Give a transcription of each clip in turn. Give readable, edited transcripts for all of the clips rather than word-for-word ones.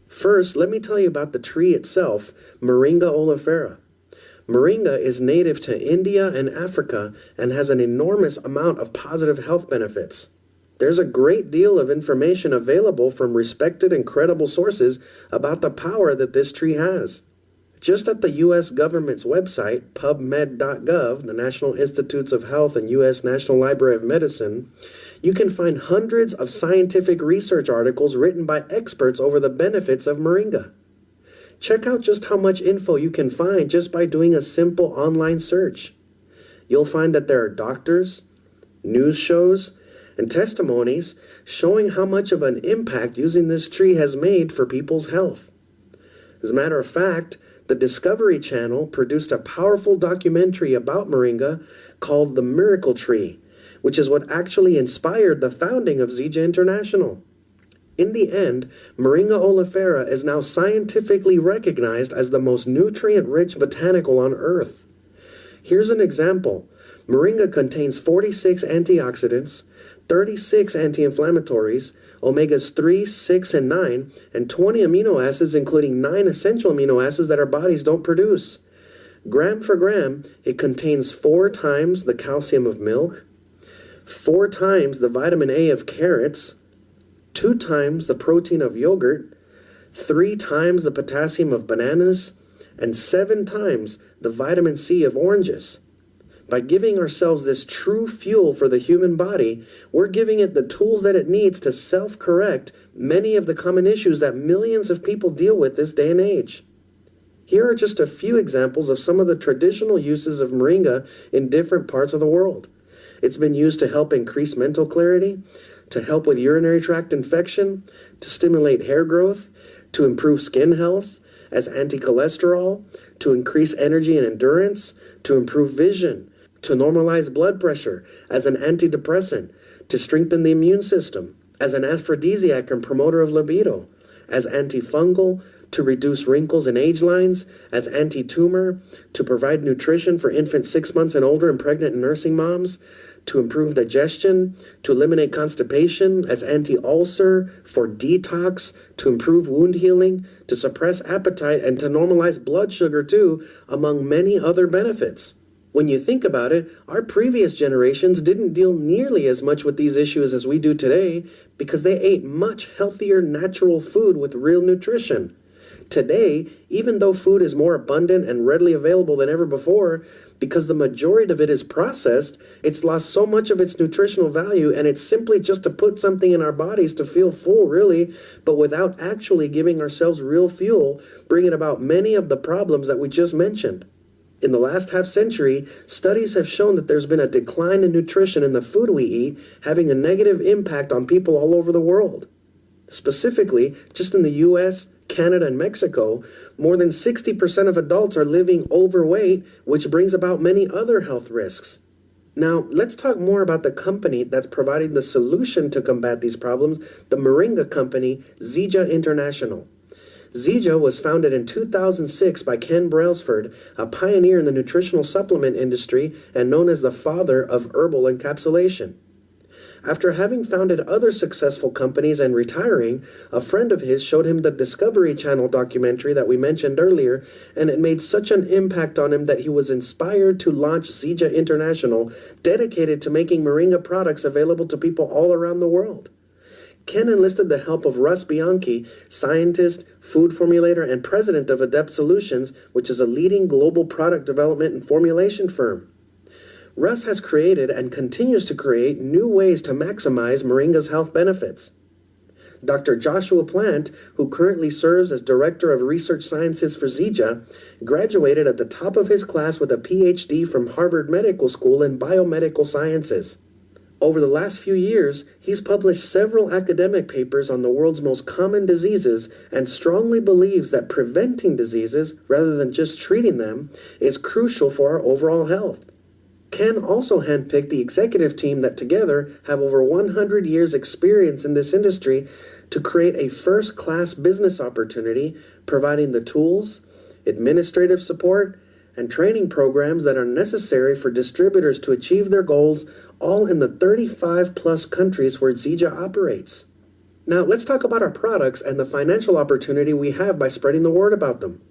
First, let me tell you about the tree itself, Moringa oleifera. Moringa is native to India and Africa and has an enormous amount of positive health benefits. There's a great deal of information available from respected and credible sources about the power that this tree has. Just at the U.S. government's website, pubmed.gov, the National Institutes of Health and U.S. National Library of Medicine, you can find hundreds of scientific research articles written by experts over the benefits of moringa. Check out just how much info you can find just by doing a simple online search. You'll find that there are doctors, news shows, and testimonies showing how much of an impact using this tree has made for people's health. As a matter of fact, the Discovery Channel produced a powerful documentary about moringa called The Miracle Tree, which is what actually inspired the founding of Zija International. In the end, Moringa oleifera is now scientifically recognized as the most nutrient-rich botanical on Earth. Here's an example. Moringa contains 46 antioxidants, 36 anti-inflammatories, omegas 3, 6, and 9, and 20 amino acids, including 9 essential amino acids that our bodies don't produce. Gram for gram, it contains 4 times the calcium of milk, 4 times the vitamin A of carrots, 2 times the protein of yogurt, 3 times the potassium of bananas, and 7 times the vitamin C of oranges. By giving ourselves this true fuel for the human body, we're giving it the tools that it needs to self-correct many of the common issues that millions of people deal with this day and age. Here are just a few examples of some of the traditional uses of moringa in different parts of the world. It's been used to help increase mental clarity, to help with urinary tract infection, to stimulate hair growth, to improve skin health, as anti-cholesterol, to increase energy and endurance, to improve vision, to normalize blood pressure, as an antidepressant, to strengthen the immune system, as an aphrodisiac and promoter of libido, as antifungal, to reduce wrinkles and age lines, as anti-tumor, to provide nutrition for infants 6 months and older and pregnant and nursing moms, to improve digestion, to eliminate constipation, as anti-ulcer, for detox, to improve wound healing, to suppress appetite, and to normalize blood sugar too, among many other benefits. When you think about it, our previous generations didn't deal nearly as much with these issues as we do today because they ate much healthier natural food with real nutrition. Today, even though food is more abundant and readily available than ever before, because the majority of it is processed, it's lost so much of its nutritional value, and it's simply just to put something in our bodies to feel full, really, but without actually giving ourselves real fuel, bringing about many of the problems that we just mentioned. In the last half century, studies have shown that there's been a decline in nutrition in the food we eat, having a negative impact on people all over the world. Specifically, just in the U.S., Canada, and Mexico, more than 60% of adults are living overweight, which brings about many other health risks. Now, let's talk more about the company that's providing the solution to combat these problems, the Moringa company, Zija International. Zija was founded in 2006 by Ken Brailsford, a pioneer in the nutritional supplement industry and known as the father of herbal encapsulation. After having founded other successful companies and retiring, a friend of his showed him the Discovery Channel documentary that we mentioned earlier, and it made such an impact on him that he was inspired to launch Zija International, dedicated to making moringa products available to people all around the world. Ken enlisted the help of Russ Bianchi, scientist, food formulator, and president of Adept Solutions, which is a leading global product development and formulation firm. Russ has created and continues to create new ways to maximize moringa's health benefits. Dr. Joshua Plant, who currently serves as Director of Research Sciences for Zija, graduated at the top of his class with a PhD from Harvard Medical School in Biomedical Sciences. Over the last few years, he's published several academic papers on the world's most common diseases and strongly believes that preventing diseases, rather than just treating them, is crucial for our overall health. Ken also handpicked the executive team that together have over 100 years' experience in this industry to create a first-class business opportunity, providing the tools, administrative support, and training programs that are necessary for distributors to achieve their goals, all in the 35-plus countries where Zija operates. Now, let's talk about our products and the financial opportunity we have by spreading the word about them.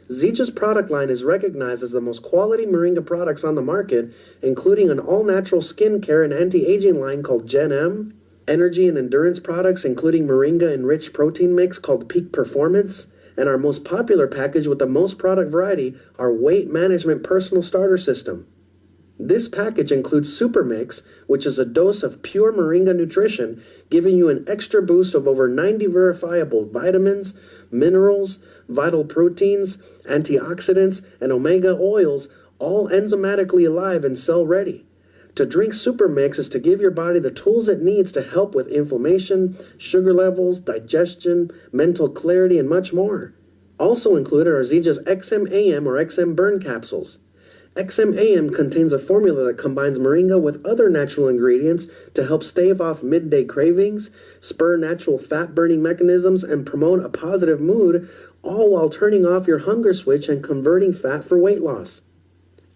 Zija's product line is recognized as the most quality moringa products on the market, including an all-natural skincare and anti-aging line called Gen M, energy and endurance products including moringa-enriched protein mix called Peak Performance, and our most popular package with the most product variety, our weight management personal starter system. This package includes Super Mix, which is a dose of pure moringa nutrition, giving you an extra boost of over 90 verifiable vitamins, minerals, vital proteins, antioxidants, and omega oils, all enzymatically alive and cell-ready. To drink Super Mix is to give your body the tools it needs to help with inflammation, sugar levels, digestion, mental clarity, and much more. Also included are Zija's XMAM or XM Burn capsules. XMAM contains a formula that combines moringa with other natural ingredients to help stave off midday cravings, spur natural fat-burning mechanisms, and promote a positive mood, all while turning off your hunger switch and converting fat for weight loss.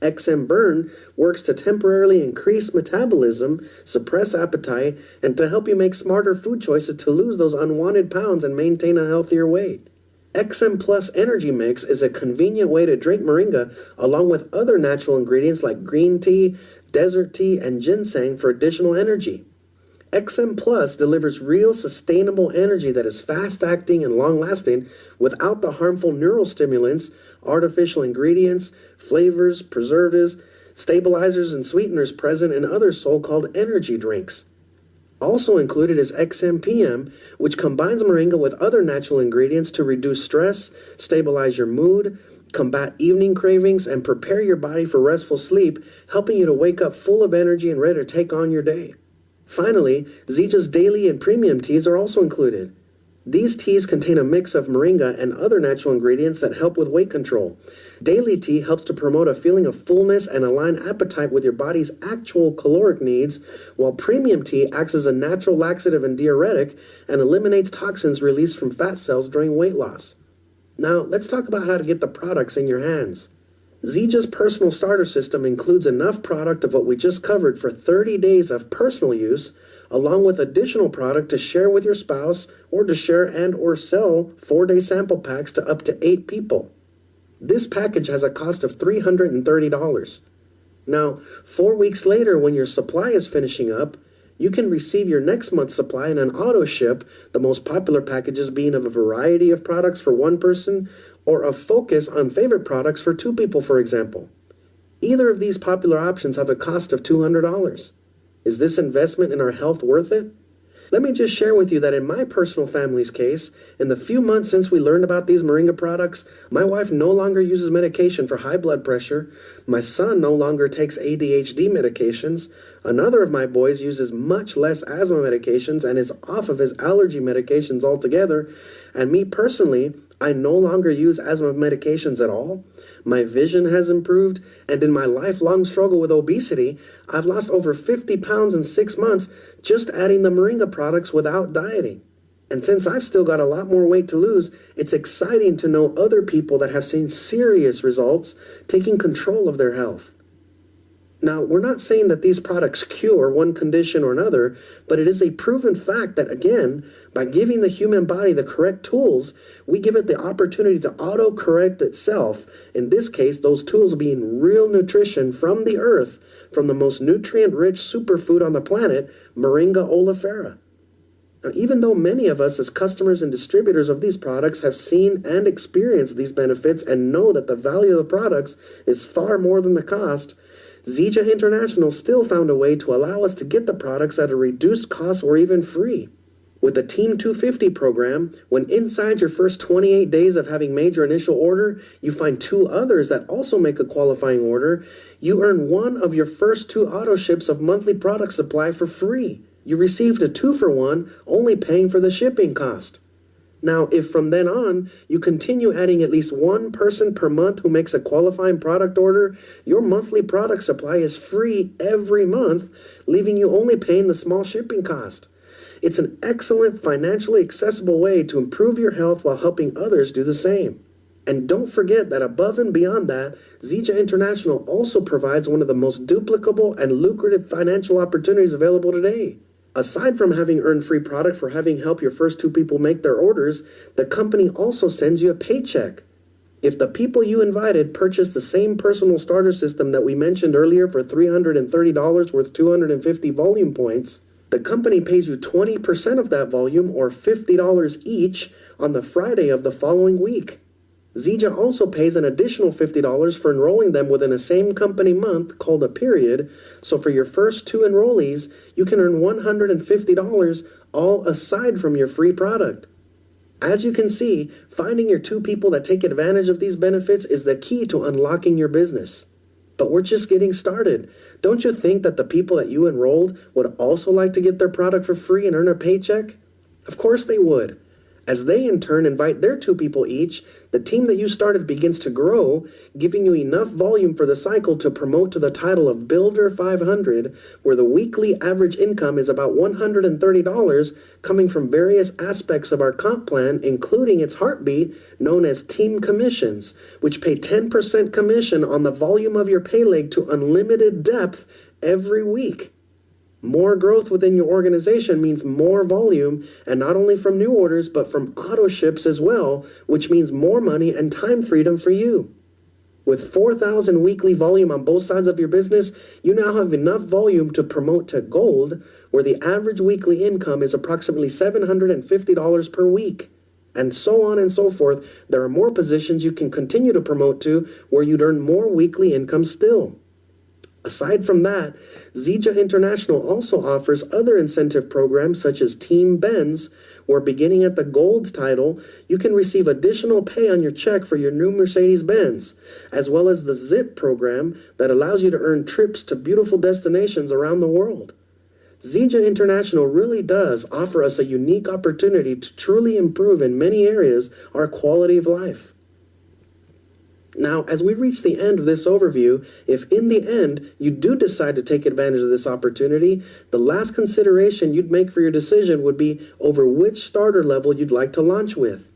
XM Burn works to temporarily increase metabolism, suppress appetite, and to help you make smarter food choices to lose those unwanted pounds and maintain a healthier weight. XM Plus Energy Mix is a convenient way to drink moringa along with other natural ingredients like green tea, desert tea, and ginseng for additional energy. XM Plus delivers real sustainable energy that is fast-acting and long-lasting without the harmful neurostimulants, artificial ingredients, flavors, preservatives, stabilizers, and sweeteners present in other so-called energy drinks. Also included is XMPM, which combines moringa with other natural ingredients to reduce stress, stabilize your mood, combat evening cravings, and prepare your body for restful sleep, helping you to wake up full of energy and ready to take on your day. Finally, Zija's daily and premium teas are also included. These teas contain a mix of moringa and other natural ingredients that help with weight control. Daily tea helps to promote a feeling of fullness and align appetite with your body's actual caloric needs, while premium tea acts as a natural laxative and diuretic and eliminates toxins released from fat cells during weight loss. Now, let's talk about how to get the products in your hands. Zija's personal starter system includes enough product of what we just covered for 30 days of personal use, along with additional product to share with your spouse or to share and or sell 4-day sample packs to up to 8 people. This package has a cost of $330. Now, 4 weeks later, when your supply is finishing up, you can receive your next month's supply in an auto ship, the most popular packages being of a variety of products for one person or a focus on favorite products for 2 people, for example. Either of these popular options have a cost of $200. Is this investment in our health worth it? Let me just share with you that in my personal family's case, in the few months since we learned about these moringa products, my wife no longer uses medication for high blood pressure, my son no longer takes ADHD medications, another of my boys uses much less asthma medications and is off of his allergy medications altogether, and me personally, I no longer use asthma medications at all. My vision has improved, and in my lifelong struggle with obesity, I've lost over 50 pounds in 6 months just adding the moringa products without dieting. And since I've still got a lot more weight to lose, it's exciting to know other people that have seen serious results taking control of their health. Now, we're not saying that these products cure one condition or another, but it is a proven fact that, again, by giving the human body the correct tools, we give it the opportunity to auto-correct itself, in this case, those tools being real nutrition from the earth, from the most nutrient-rich superfood on the planet, Moringa oleifera. Now, even though many of us as customers and distributors of these products have seen and experienced these benefits and know that the value of the products is far more than the cost, Zija International still found a way to allow us to get the products at a reduced cost or even free. With the Team 250 program, when inside your first 28 days of having made your initial order, you find 2 others that also make a qualifying order, you earn one of your first 2 auto ships of monthly product supply for free. You received a 2-for-1, only paying for the shipping cost. Now, if from then on, you continue adding at least 1 person per month who makes a qualifying product order, your monthly product supply is free every month, leaving you only paying the small shipping cost. It's an excellent financially accessible way to improve your health while helping others do the same. And don't forget that above and beyond that, Zija International also provides one of the most duplicable and lucrative financial opportunities available today. Aside from having earned free product for having helped your first two people make their orders, the company also sends you a paycheck. If the people you invited purchase the same personal starter system that we mentioned earlier for $330 worth 250 volume points, the company pays you 20% of that volume, or $50 each, on the Friday of the following week. Zija also pays an additional $50 for enrolling them within a same company month called a period, so for your first two enrollees, you can earn $150 all aside from your free product. As you can see, finding your two people that take advantage of these benefits is the key to unlocking your business. But we're just getting started. Don't you think that the people that you enrolled would also like to get their product for free and earn a paycheck? Of course they would. As they in turn invite their two people each, the team that you started begins to grow, giving you enough volume for the cycle to promote to the title of Builder 500, where the weekly average income is about $130 coming from various aspects of our comp plan, including its heartbeat, known as team commissions, which pay 10% commission on the volume of your pay leg to unlimited depth every week. More growth within your organization means more volume, and not only from new orders, but from auto ships as well, which means more money and time freedom for you. With 4,000 weekly volume on both sides of your business, you now have enough volume to promote to Gold, where the average weekly income is approximately $750 per week. And so on and so forth. There are more positions you can continue to promote to where you'd earn more weekly income still. Aside from that, Zija International also offers other incentive programs such as Team Benz, where beginning at the Gold title, you can receive additional pay on your check for your new Mercedes-Benz, as well as the ZIP program that allows you to earn trips to beautiful destinations around the world. Zija International really does offer us a unique opportunity to truly improve in many areas our quality of life. Now, as we reach the end of this overview, if in the end you do decide to take advantage of this opportunity, the last consideration you'd make for your decision would be over which starter level you'd like to launch with.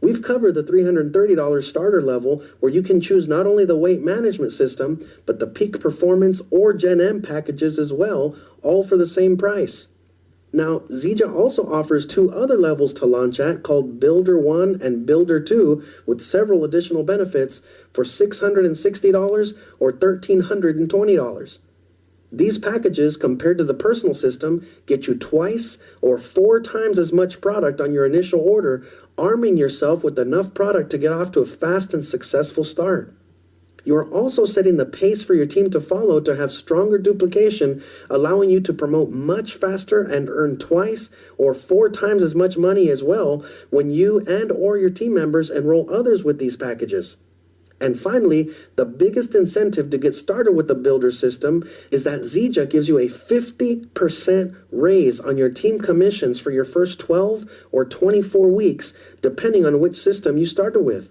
We've covered the $330 starter level, where you can choose not only the weight management system, but the peak performance or Gen M packages as well, all for the same price. Now, Zija also offers two other levels to launch at, called Builder 1 and Builder 2, with several additional benefits for $660 or $1,320. These packages, compared to the personal system, get you twice or 4 times as much product on your initial order, arming yourself with enough product to get off to a fast and successful start. You are also setting the pace for your team to follow to have stronger duplication, allowing you to promote much faster and earn twice or 4 times as much money as well when you and or your team members enroll others with these packages. And finally, the biggest incentive to get started with the Builder system is that Zija gives you a 50% raise on your team commissions for your first 12 or 24 weeks, depending on which system you started with.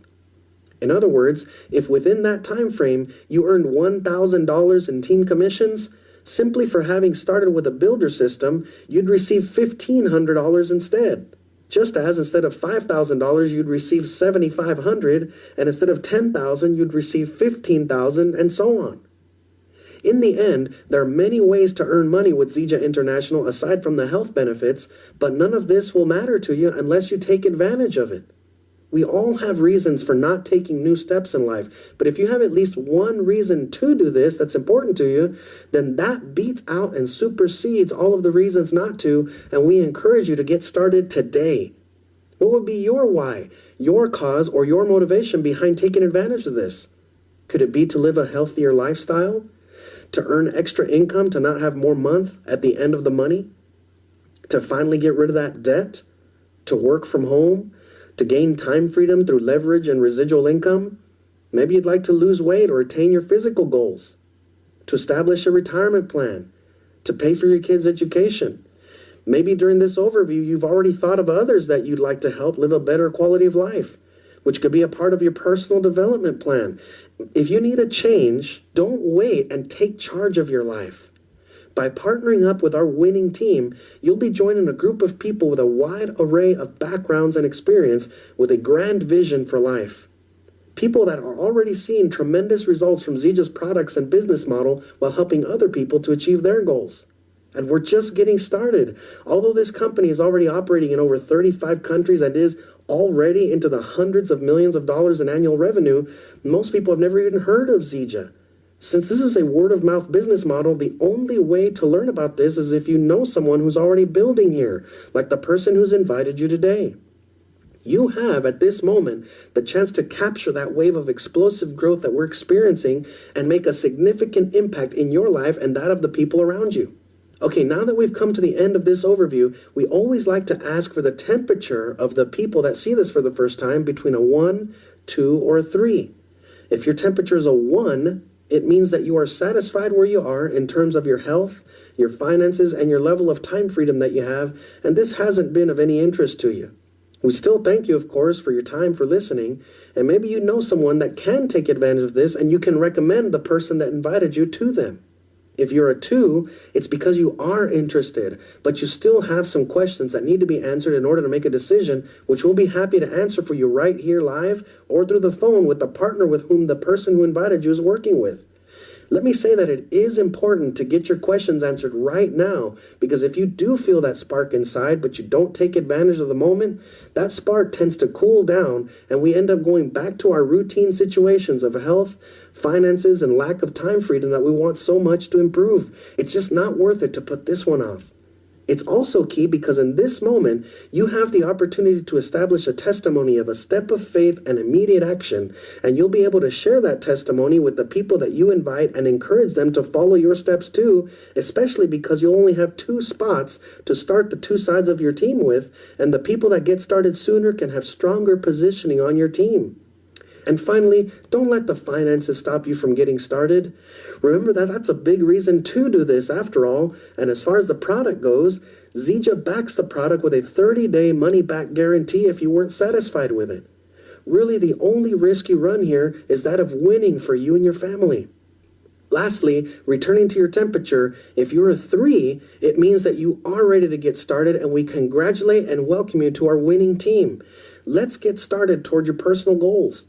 In other words, if within that time frame you earned $1,000 in team commissions, simply for having started with a Builder system, you'd receive $1,500 instead. Just as instead of $5,000, you'd receive $7,500, and instead of $10,000, you'd receive $15,000, and so on. In the end, there are many ways to earn money with Zija International aside from the health benefits, but none of this will matter to you unless you take advantage of it. We all have reasons for not taking new steps in life, but if you have at least one reason to do this that's important to you, then that beats out and supersedes all of the reasons not to, and we encourage you to get started today. What would be your why, your cause, or your motivation behind taking advantage of this? Could it be to live a healthier lifestyle? To earn extra income to not have more month at the end of the money? To finally get rid of that debt? To work from home? To gain time freedom through leverage and residual income? Maybe you'd like to lose weight or attain your physical goals. To establish a retirement plan. To pay for your kids' education. Maybe during this overview you've already thought of others that you'd like to help live a better quality of life, which could be a part of your personal development plan. If you need a change, don't wait and take charge of your life. By partnering up with our winning team, you'll be joining a group of people with a wide array of backgrounds and experience with a grand vision for life. People that are already seeing tremendous results from Zija's products and business model while helping other people to achieve their goals. And we're just getting started. Although this company is already operating in over 35 countries and is already into the hundreds of millions of dollars in annual revenue, most people have never even heard of Zija. Since this is a word-of-mouth business model, the only way to learn about this is if you know someone who's already building here, like the person who's invited you today. You have, at this moment, the chance to capture that wave of explosive growth that we're experiencing and make a significant impact in your life and that of the people around you. Okay, now that we've come to the end of this overview, we always like to ask for the temperature of the people that see this for the first time between a 1, 2, or a 3. If your temperature is a 1, it means that you are satisfied where you are in terms of your health, your finances, and your level of time freedom that you have, and this hasn't been of any interest to you. We still thank you, of course, for your time, for listening, and maybe you know someone that can take advantage of this and you can recommend the person that invited you to them. If you're a 2, it's because you are interested, but you still have some questions that need to be answered in order to make a decision, which we'll be happy to answer for you right here live or through the phone with the partner with whom the person who invited you is working with. Let me say that it is important to get your questions answered right now, because if you do feel that spark inside, but you don't take advantage of the moment, that spark tends to cool down, and we end up going back to our routine situations of health, finances, and lack of time freedom that we want so much to improve. It's just not worth it to put this one off. It's also key because in this moment, you have the opportunity to establish a testimony of a step of faith and immediate action, and you'll be able to share that testimony with the people that you invite and encourage them to follow your steps too, especially because you only have 2 spots to start the 2 sides of your team with, and the people that get started sooner can have stronger positioning on your team. And finally, don't let the finances stop you from getting started. Remember that that's a big reason to do this after all. And as far as the product goes, Zija backs the product with a 30-day money-back guarantee if you weren't satisfied with it. Really, the only risk you run here is that of winning for you and your family. Lastly, returning to your temperature, if you're a 3, it means that you are ready to get started, and we congratulate and welcome you to our winning team. Let's get started toward your personal goals.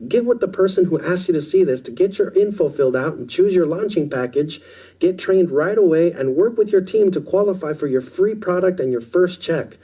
Get with the person who asked you to see this to get your info filled out and choose your launching package. Get trained right away and work with your team to qualify for your free product and your first check.